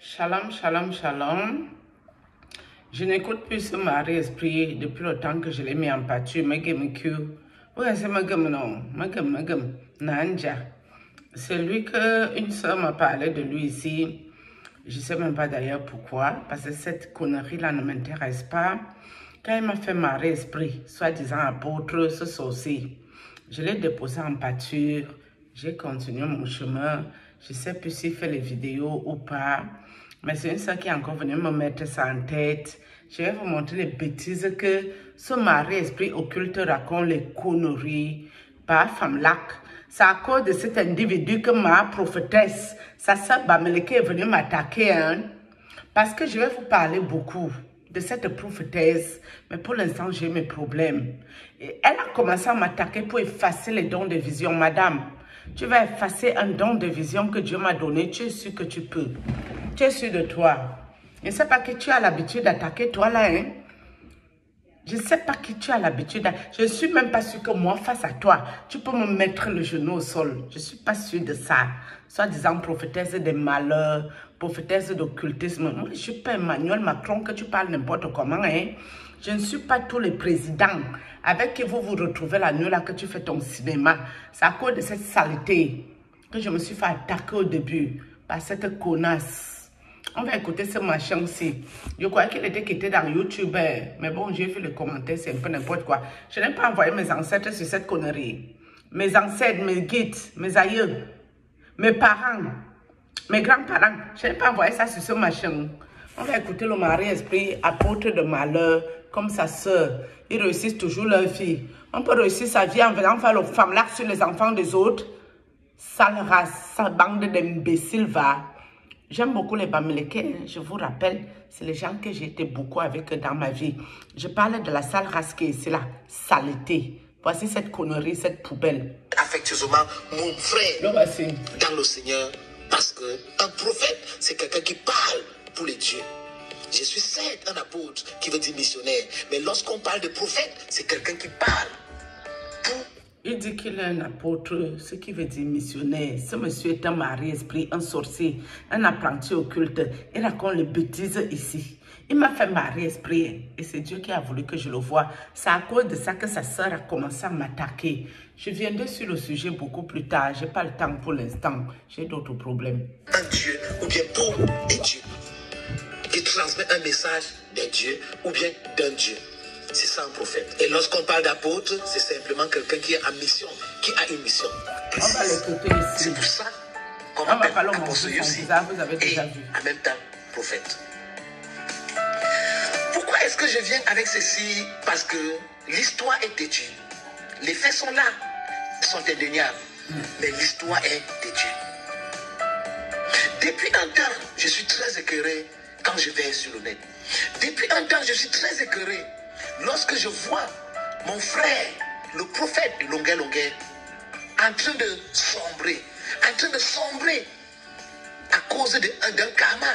Shalom, shalom, shalom. Je n'écoute plus ce mari-esprit depuis le temps que je l'ai mis en pâture. C'est lui qu'une soeur m'a parlé de lui ici. Je ne sais même pas d'ailleurs pourquoi, parce que cette connerie-là ne m'intéresse pas. Quand il m'a fait mari-esprit, soi-disant apôtre, ce sorcier, je l'ai déposé en pâture. J'ai continué mon chemin. Je ne sais plus s'il fait les vidéos ou pas. Mais c'est une soeur qui est encore venue me mettre ça en tête. Je vais vous montrer les bêtises que ce mari-esprit occulte raconte, les conneries. Par femme lac. C'est à cause de cet individu que ma prophétesse, sa sœur Bameleke, est venue m'attaquer. Hein? Parce que je vais vous parler beaucoup de cette prophétesse. Mais pour l'instant, j'ai mes problèmes. Et elle a commencé à m'attaquer pour effacer les dons de vision. Madame, tu vas effacer un don de vision que Dieu m'a donné. Tu es sûr que tu peux. Tu es sûr de toi. Je ne sais pas qui tu as l'habitude d'attaquer, toi là, hein. Je ne sais pas qui tu as l'habitude. Je ne suis même pas sûre que moi, face à toi, tu peux me mettre le genou au sol. Je ne suis pas sûre de ça. Soit disant prophétesse des malheurs, prophétesse d'occultisme. Moi, je ne suis pas Emmanuel Macron que tu parles n'importe comment. Hein. Je ne suis pas tous les présidents avec qui vous vous retrouvez la nuit là que tu fais ton cinéma. C'est à cause de cette saleté que je me suis fait attaquer au début par cette connasse. On va écouter ce machin aussi. Je croyais qu'il était quitté dans YouTube. Mais bon, j'ai vu les commentaires, c'est un peu n'importe quoi. Je n'ai pas envoyé mes ancêtres sur cette connerie. Mes ancêtres, mes guides, mes aïeux, mes parents, mes grands-parents. Je n'ai pas envoyé ça sur ce machin. On va écouter le mari-esprit, apôtre de malheur, comme sa soeur. Ils réussissent toujours leur vie. On peut réussir sa vie en venant faire le femme-là sur les enfants des autres. Sale race, sale bande d'imbéciles, va. J'aime beaucoup les Bameleke, je vous rappelle, c'est les gens que j'ai été beaucoup avec dans ma vie. Je parle de la sale race qui est ici, la saleté. Voici cette connerie, cette poubelle. Affectueusement, mon frère dans le Seigneur, parce qu'un prophète, c'est quelqu'un qui parle pour les dieux. Je suis certes un apôtre qui veut dire missionnaire, mais lorsqu'on parle de prophète, c'est quelqu'un qui parle pour... Il dit qu'il est un apôtre, ce qui veut dire missionnaire. Ce monsieur est un mari-esprit, un sorcier, un apprenti occulte. Il raconte les bêtises ici. Il m'a fait mari-esprit et c'est Dieu qui a voulu que je le voie. C'est à cause de ça que sa sœur a commencé à m'attaquer. Je viendrai sur le sujet beaucoup plus tard. Je n'ai pas le temps pour l'instant. J'ai d'autres problèmes. Un Dieu ou bien pour des dieux. Il transmet un message d'un Dieu ou bien d'un Dieu. C'est ça un prophète. Et lorsqu'on parle d'apôtre, c'est simplement quelqu'un qui est en mission, qui a une mission. On va l'écouter ici. C'est pour ça qu'on va appelle parler apôtre aussi. Vous avez déjà vu. En même temps, prophète. Pourquoi est-ce que je viens avec ceci? Parce que l'histoire est têtue. Les faits sont là, sont indéniables. Mais l'histoire est têtue. Depuis un temps, je suis très écœuré quand je vais sur le net. Depuis un temps, je suis très écœuré lorsque je vois mon frère, le prophète Longuet Longuet, en train de sombrer à cause d'un karma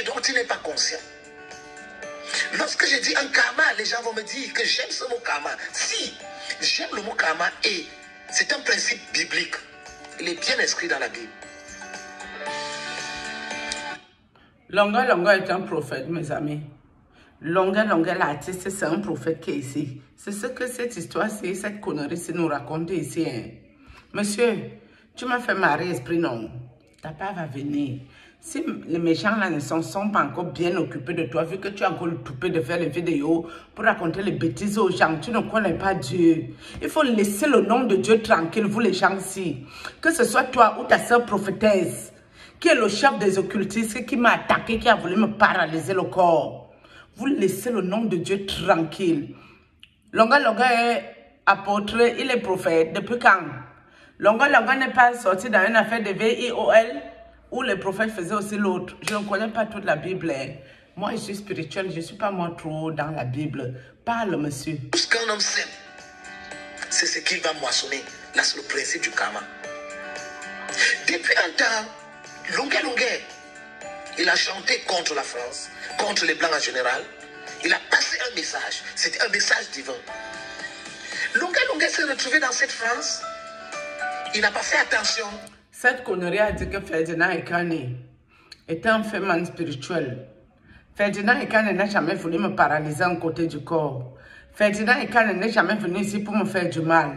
dont il n'est pas conscient. Lorsque je dis un karma, les gens vont me dire que j'aime ce mot karma. Si, j'aime le mot karma et c'est un principe biblique. Il est bien inscrit dans la Bible. Longuet Longuet est un prophète, mes amis. Longuet Longuet, l'artiste, c'est un prophète qui est ici. C'est ce que cette histoire-ci, cette connerie-ci nous raconte ici. Hein. Monsieur, tu m'as fait marrer esprit, non? Ta part va venir. Si les méchants là ne sont pas encore bien occupés de toi, vu que tu as encore le toupet de faire les vidéos pour raconter les bêtises aux gens, tu ne connais pas Dieu. Il faut laisser le nom de Dieu tranquille, vous les gens-ci. Que ce soit toi ou ta soeur prophétesse, qui est le chef des occultistes, qui m'a attaqué, qui a voulu me paralyser le corps. Vous laissez le nom de Dieu tranquille. Longuet Longuet est apôtre, il est prophète. Depuis quand? Longuet Longuet n'est pas sorti dans une affaire de VIOL où les prophètes faisaient aussi l'autre. Je ne connais pas toute la Bible. Hein. Moi, je suis spirituel, je ne suis pas moi trop dans la Bible. Parle, monsieur. Tout ce qu'un homme sème, c'est ce qu'il va moissonner. Là, c'est le principe du karma. Depuis un temps, Longuet Longuet, il a chanté contre la France, contre les Blancs en général. Il a passé un message. C'était un message divin. Longuet Longuet s'est retrouvé dans cette France. Il n'a pas fait attention. Cette connerie a dit que Ferdinand est cané. était un phénomène spirituel. Ferdinand Ekane n'a jamais voulu me paralyser un côté du corps. Ferdinand Ekane n'est jamais venu ici pour me faire du mal.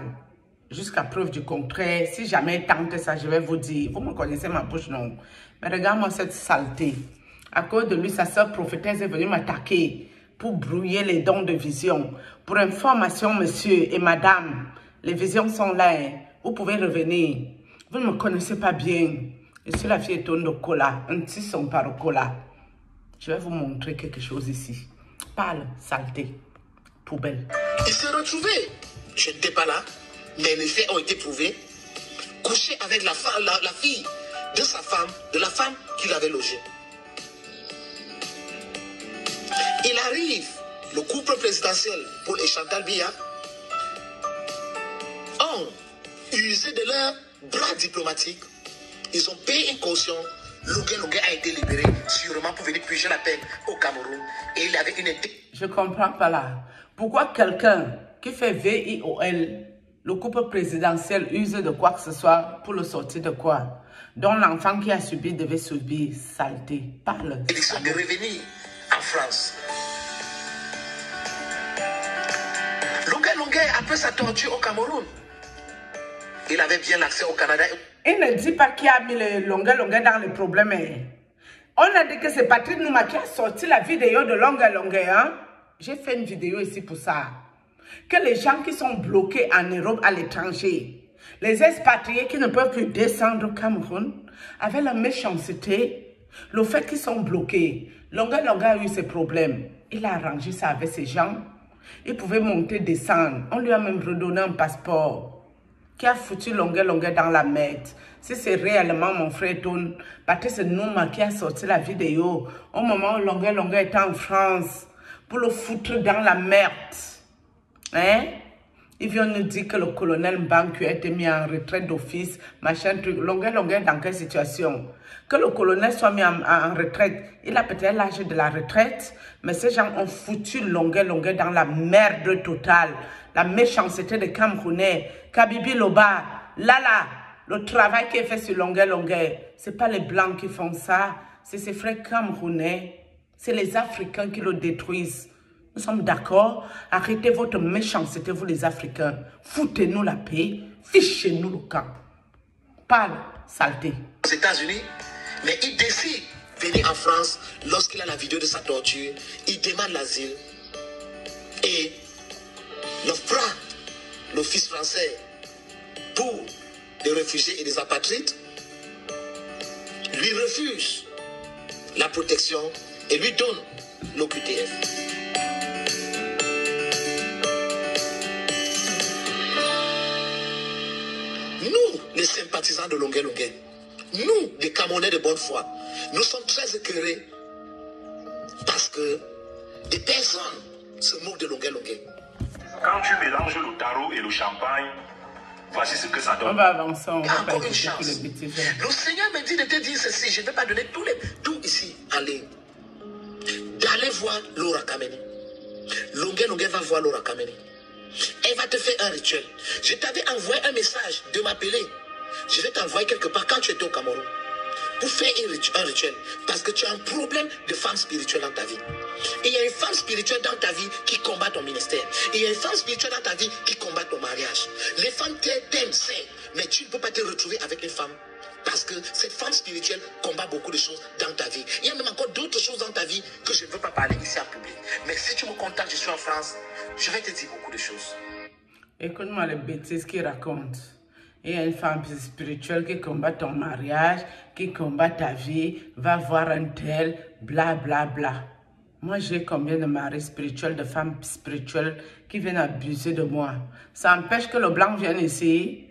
Jusqu'à preuve du contraire, si jamais il tente ça, je vais vous dire. Vous me connaissez ma bouche, non? Mais regarde-moi cette saleté. À cause de lui, sa soeur prophétesse est venue m'attaquer pour brouiller les dons de vision. Pour information, monsieur et madame, les visions sont là. Vous pouvez revenir. Vous ne me connaissez pas bien. Je suis la fille étonne de Kola, un petit son par Kola. Je vais vous montrer quelque chose ici. Parle, saleté, poubelle. Il s'est retrouvé, je n'étais pas là, mais les faits ont été prouvés, couché avec la fille de sa femme, de la femme qu'il avait logée. Il arrive, le couple présidentiel, Paul et Chantal Biya, ont usé de leur bras diplomatique. Ils ont payé une caution. Longuet a été libéré, sûrement pour venir purger la peine au Cameroun. Et il avait une... Je ne comprends pas là. Pourquoi quelqu'un qui fait VIOL, le couple présidentiel, use de quoi que ce soit pour le sortir de quoi? Dont l'enfant qui a subi devait subir saleté. Parle. L'élection de revenir en France. Longuet, après sa torture au Cameroun, il avait bien l'accès au Canada. Il ne dit pas qui a mis le Longuet dans le problème. On a dit que c'est Patrick Nouma qui a sorti la vidéo de Longuet. Hein? J'ai fait une vidéo ici pour ça. Que les gens qui sont bloqués en Europe, à l'étranger, les expatriés qui ne peuvent plus descendre au Cameroun, avec la méchanceté, le fait qu'ils sont bloqués. Longuet a eu ses problèmes. Il a arrangé ça avec ses gens. Il pouvait monter, descendre. On lui a même redonné un passeport. Qui a foutu Longuet dans la merde. Si c'est réellement mon frère Toun, Patrice Nouma qui a sorti la vidéo au moment où Longuet était en France pour le foutre dans la merde. Hein? Il vient nous dire que le colonel Mbangu a été mis en retraite d'office, machin truc. Longuet dans quelle situation? Que le colonel soit mis en retraite, il a peut-être l'âge de la retraite, mais ces gens ont foutu Longuet dans la merde totale. La méchanceté des Camerounais, Kabibi Loba, Lala, le travail qui est fait sur Longuet, ce n'est pas les Blancs qui font ça, c'est ces frères Camerounais, c'est les Africains qui le détruisent. Nous sommes d'accord? Arrêtez votre méchanceté, vous les Africains. Foutez-nous la paix, fichez-nous le camp. Parle, saleté. Aux États-Unis, mais il décide de venir en France lorsqu'il a la vidéo de sa torture. Il demande l'asile et l'OFPRA, l'Office français pour les réfugiés et les apatrides, lui refuse la protection et lui donne l'OQTF. Nous, les sympathisants de Longuet, nous, les Camerounais de bonne foi, nous sommes très écœurés parce que des personnes se moquent de Longuet. Quand tu mélanges le tarot et le champagne, voici ce que ça donne. On va avancer, on va pas Encore une écouter tous chance. les bêtises. Le Seigneur me dit de te dire ceci. Je ne vais pas donner tout ici en ligne. D'aller voir Laura Kameni. Longuet va voir Laura Kameni. Elle va te faire un rituel. Je t'avais envoyé un message de m'appeler. Je vais t'envoyer quelque part quand tu étais au Cameroun. Pour faire un rituel. Parce que tu as un problème de femme spirituelle dans ta vie. Et il y a une femme spirituelle dans ta vie qui combat ton ministère. Et il y a une femme spirituelle dans ta vie qui combat ton mariage. Les femmes t'aiment, mais tu ne peux pas te retrouver avec une femme. Parce que cette femme spirituelle combat beaucoup de choses dans ta vie. Il y a même encore d'autres choses dans ta vie que je ne veux pas parler ici en public. Mais si tu me contactes, je suis en France, je vais te dire beaucoup de choses. Écoute-moi les bêtises qu'il raconte. Il y a une femme spirituelle qui combat ton mariage, qui combat ta vie, va voir un tel, bla bla bla. Moi, j'ai combien de maris spirituels, de femmes spirituelles qui viennent abuser de moi. Ça empêche que le blanc vienne ici?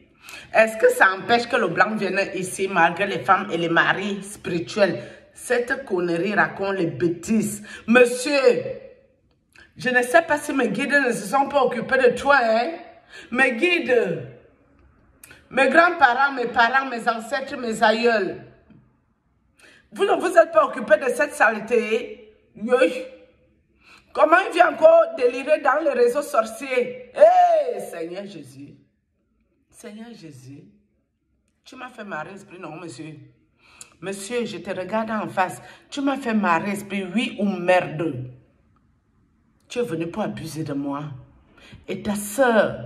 Est-ce que ça empêche que le blanc vienne ici malgré les femmes et les maris spirituels? Cette connerie raconte les bêtises. Monsieur, je ne sais pas si mes guides ne se sont pas occupés de toi, hein? Mes guides, mes grands-parents, mes parents, mes ancêtres, mes aïeuls. Vous ne vous êtes pas occupés de cette saleté? Oui. Comment il vient encore délirer dans les réseaux sorciers? Hé, Seigneur Jésus. Seigneur Jésus, tu m'as fait marrer, esprit, non, monsieur. Monsieur, je te regarde en face. Tu m'as fait marrer, esprit, oui ou merde. Tu es venu pour abuser de moi. Et ta sœur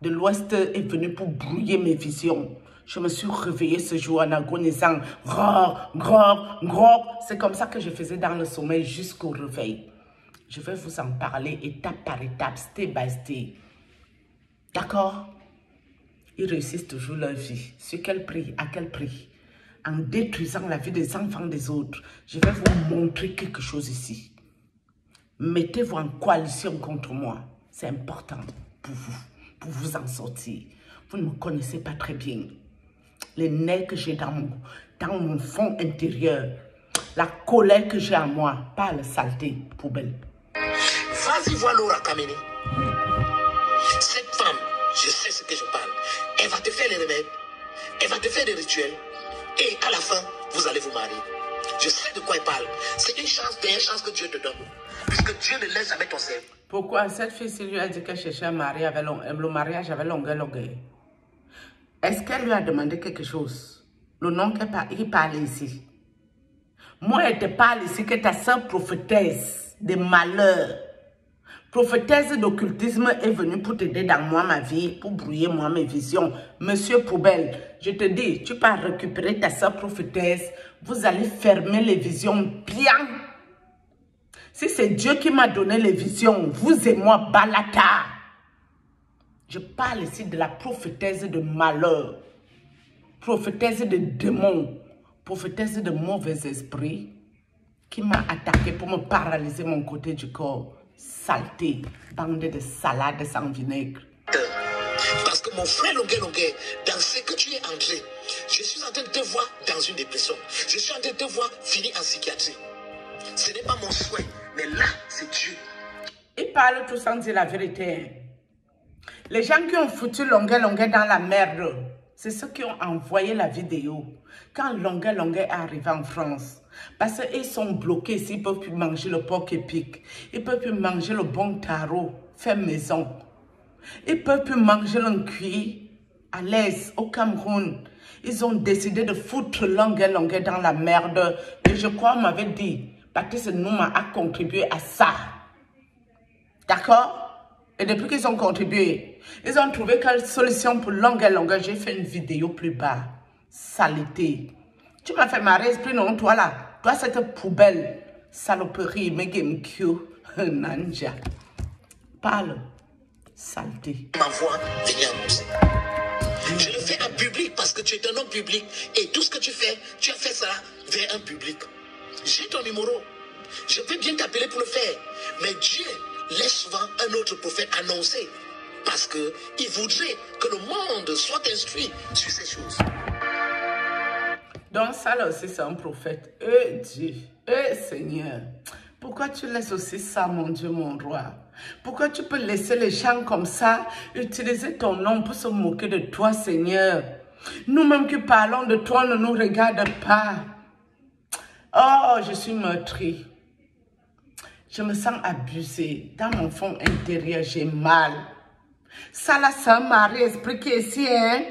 de l'Ouest est venue pour brouiller mes visions. Je me suis réveillée ce jour en agonisant. Grog, grog, grog. C'est comme ça que je faisais dans le sommeil jusqu'au réveil. Je vais vous en parler étape par étape, step by step. D'accord? Ils réussissent toujours leur vie. Sur quel prix? À quel prix? En détruisant la vie des enfants des autres. Je vais vous montrer quelque chose ici. Mettez-vous en coalition contre moi. C'est important pour vous en sortir. Vous ne me connaissez pas très bien. Les nerfs que j'ai dans mon fond intérieur. La colère que j'ai en moi. Pas la saleté, poubelle. Vas-y voir Laura Kameni. Cette femme, je sais ce que je parle. Elle va te faire les remèdes. Elle va te faire des rituels. Et à la fin, vous allez vous marier. Je sais de quoi elle parle. C'est une chance que Dieu te donne. Puisque Dieu ne laisse jamais ton cerveau. Pourquoi cette fille, si lui a dit qu'elle cherchait un mari, le mariage avait longueur. Est-ce qu'elle lui a demandé quelque chose? Le nom qu'il parle ici. Moi, elle te parle ici que ta soeur prophétesse de malheur, prophétesse d'occultisme est venue pour t'aider dans moi, ma vie, pour brouiller moi mes visions. Monsieur Poubelle, je te dis, tu peux récupérer ta soeur prophétesse, vous allez fermer les visions bien. Si c'est Dieu qui m'a donné les visions, vous et moi, balata. Je parle ici de la prophétesse de malheur, prophétesse de démons, prophétesse de mauvais esprits qui m'a attaqué pour me paralyser mon côté du corps. Saleté, bande de salade sans vinaigre. Parce que mon frère Longuet, dans ce que tu es entré, je suis en train de te voir dans une dépression. Je suis en train de te voir finir en psychiatrie. Ce n'est pas mon souhait, mais là, c'est Dieu. Ils parlent tout sans dire la vérité. Les gens qui ont foutu Longuet dans la merde, c'est ceux qui ont envoyé la vidéo. Quand Longuet est arrivé en France, parce qu'ils sont bloqués ici, ils ne peuvent plus manger le porc épic. Ils ne peuvent plus manger le bon taro fait maison. Ils ne peuvent plus manger le cuit à l'aise au Cameroun. Ils ont décidé de foutre Longuet dans la merde. Et je crois, on m'avait dit, Patrice Nouma a contribué à ça. D'accord? Et depuis qu'ils ont contribué, ils ont trouvé quelle solution pour Longuet. J'ai fait une vidéo plus bas. Saleté. Tu m'as fait marrer, esprit, non, toi là. Toi, cette poubelle. Saloperie, megemkyo, nanja. Parle. Saleté. Ma voix venir annoncer. Je le fais en public parce que tu es un homme public. Et tout ce que tu as fait ça vers un public. J'ai ton numéro. Je peux bien t'appeler pour le faire. Mais Dieu laisse souvent un autre prophète annoncer. Parce qu'il voudrait que le monde soit instruit sur ces choses. Donc ça là aussi c'est un prophète. Dieu, Seigneur, pourquoi tu laisses aussi ça, mon Dieu, mon roi? Pourquoi tu peux laisser les gens comme ça utiliser ton nom pour se moquer de toi, Seigneur? Nous-mêmes qui parlons de toi, ne nous regarde pas. Oh, je suis meurtrie. Je me sens abusée. Dans mon fond intérieur, j'ai mal. Ça là, c'est un mari-esprit qui est ici, hein?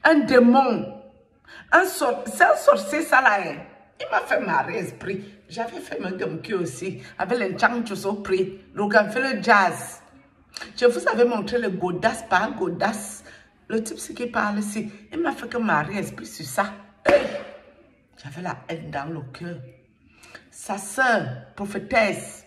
Un démon. C'est un sorcier, ça là, hein? Il m'a fait marrer esprit. J'avais fait mon gamki aussi. Avec les chanchos au prix. Regarde, fait le jazz. Je vous avais montré le godas, pas godas. Le type qui parle ici. Il m'a fait que marrer esprit sur ça. Hey! J'avais la haine dans le cœur. Sa sœur, prophétesse,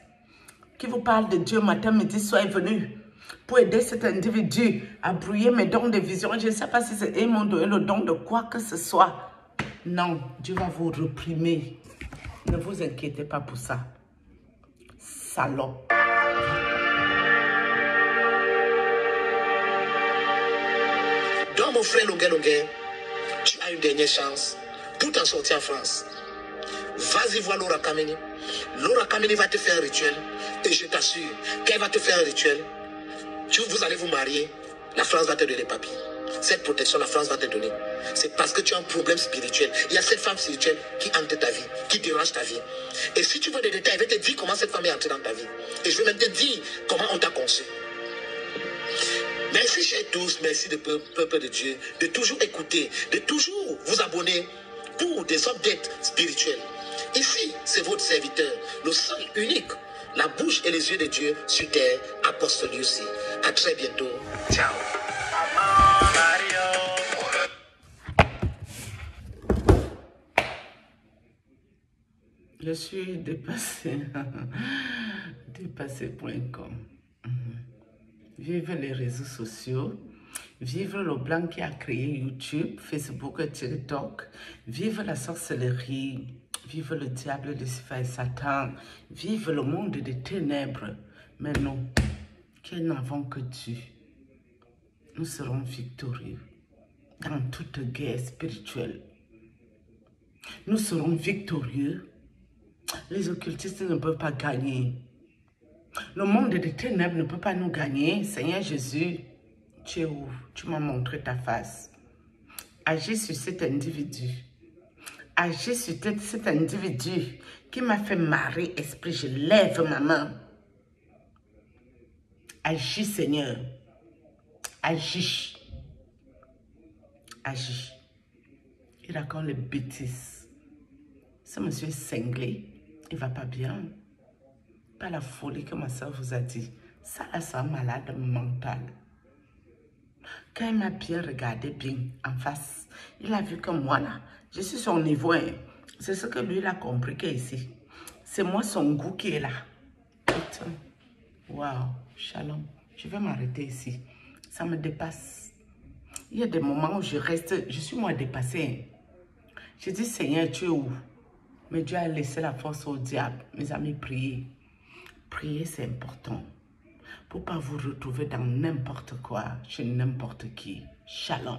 qui vous parle de Dieu matin, midi, soir, est venue pour aider cet individu à brouiller mes dons de vision. Je ne sais pas si c'est eux m'ont donné le don de quoi que ce soit. Non, Dieu va vous réprimer. Ne vous inquiétez pas pour ça. Salope. Donc mon frère Longuet, tu as une dernière chance pour t'en sortir en France. Vas-y voir Laura Kameni. Laura Kameni va te faire un rituel. Et je t'assure qu'elle va te faire un rituel. Vous allez vous marier. La France va te donner les papiers. Cette protection, la France va te donner. C'est parce que tu as un problème spirituel. Il y a cette femme spirituelle qui hante ta vie, qui dérange ta vie. Et si tu veux des détails, je vais te dire comment cette femme est entrée dans ta vie. Et je vais même te dire comment on t'a conçu. Merci, chers tous. Merci, de peuple de Dieu, de toujours écouter, de toujours vous abonner pour des updates spirituels. Ici, c'est votre serviteur, le seul unique, la bouche et les yeux de Dieu sur terre, Apostle Lucy. À très bientôt. Ciao. Je suis dépassée. Dépassé.com. Vive les réseaux sociaux. Vive le blanc qui a créé YouTube, Facebook, TikTok. Vive la sorcellerie. Vive le diable, Lucifer et Satan. Vive le monde des ténèbres. Mais non, qu'ils n'avons que Dieu. Nous serons victorieux dans toute guerre spirituelle. Nous serons victorieux. Les occultistes ne peuvent pas gagner. Le monde des ténèbres ne peut pas nous gagner. Seigneur Jésus, tu es où? Tu m'as montré ta face. Agis sur cet individu. Agis sur cet individu qui m'a fait marrer esprit. Je lève ma main. Agis, Seigneur. Agis. Agis. Il raconte les bêtises. Ce monsieur est cinglé. Il va pas bien. Pas la folie que ma soeur vous a dit. Ça, là, c'est un malade mental. Quand il m'a bien regardé bien en face, il a vu que moi, là, je suis son niveau. Hein. C'est ce que lui, il a compris qu'ici. C'est moi son goût qui est là. Putain. Waouh. Shalom. Je vais m'arrêter ici. Ça me dépasse. Il y a des moments où je reste, je suis moi dépassée. Je dis, Seigneur, tu es où? Mais Dieu a laissé la force au diable. Mes amis, priez. Prier, c'est important. Pour ne pas vous retrouver dans n'importe quoi, chez n'importe qui. Shalom.